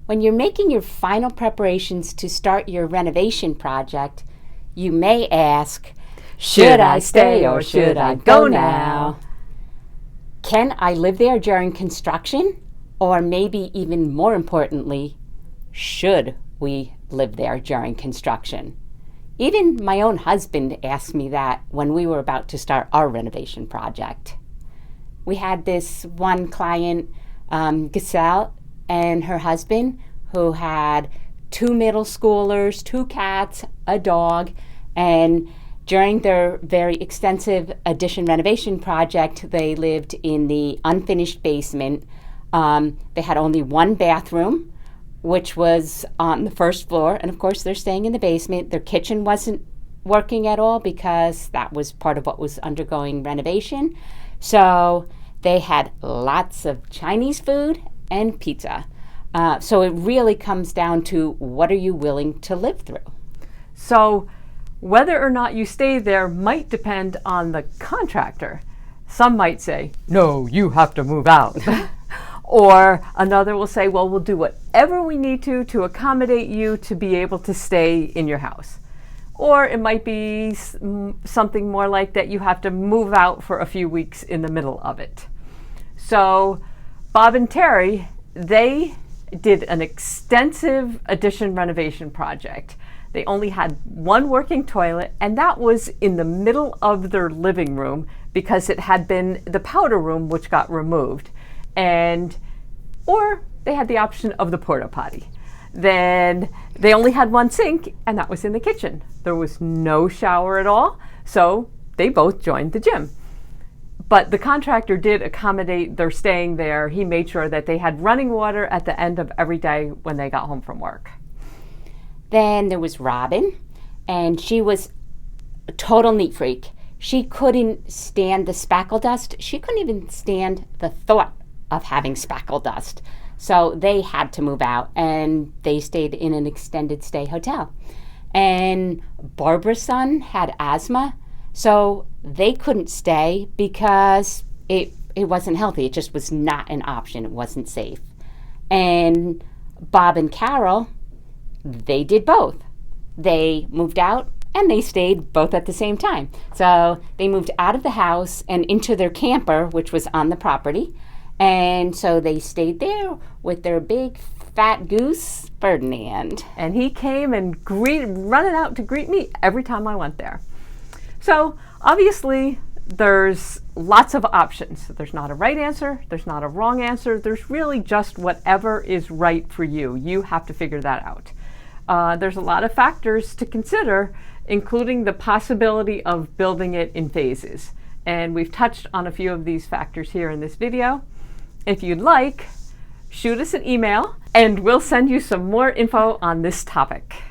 When you're making your final preparations to start your renovation project, you may ask, should I stay or should I go now? Can I live there during construction? Or maybe even more importantly, should we live there during construction? Even my own husband asked me that when we were about to start our renovation project. We had this one client, Giselle, and her husband, who had 2 middle schoolers, 2 cats, a dog, and during their very extensive addition renovation project, they lived in the unfinished basement. They had only 1 bathroom, which was on the first floor, and of course they're staying in the basement. Their kitchen wasn't working at all because that was part of what was undergoing renovation. So they had lots of Chinese food and pizza. So it really comes down to, what are you willing to live through? So whether or not you stay there might depend on the contractor. Some might say, no, you have to move out. Or another will say, well, we'll do whatever we need to accommodate you to be able to stay in your house. Or it might be something more like that you have to move out for a few weeks in the middle of it. So Bob and Terry, they did an extensive addition renovation project. They only had 1 working toilet, and that was in the middle of their living room because it had been the powder room which got removed. Or they had the option of the porta potty. Then they only had 1 sink, and that was in the kitchen. There was no shower at all, so they both joined the gym. But the contractor did accommodate their staying there. He made sure that they had running water at the end of every day when they got home from work. Then there was Robin, and she was a total neat freak. She couldn't stand the spackle dust. She couldn't even stand the thought of having spackle dust. So they had to move out, and they stayed in an extended stay hotel. And Barbara's son had asthma, so they couldn't stay because it wasn't healthy. It just was not an option. It wasn't safe. And Bob and Carol, they did both. They moved out and they stayed both at the same time. So they moved out of the house and into their camper, which was on the property. And so they stayed there with their big fat goose, Ferdinand. And he came and running out to greet me every time I went there. So obviously there's lots of options. There's not a right answer. There's not a wrong answer. There's really just whatever is right for you. You have to figure that out. There's a lot of factors to consider, including the possibility of building it in phases. And we've touched on a few of these factors here in this video. If you'd like, shoot us an email and we'll send you some more info on this topic.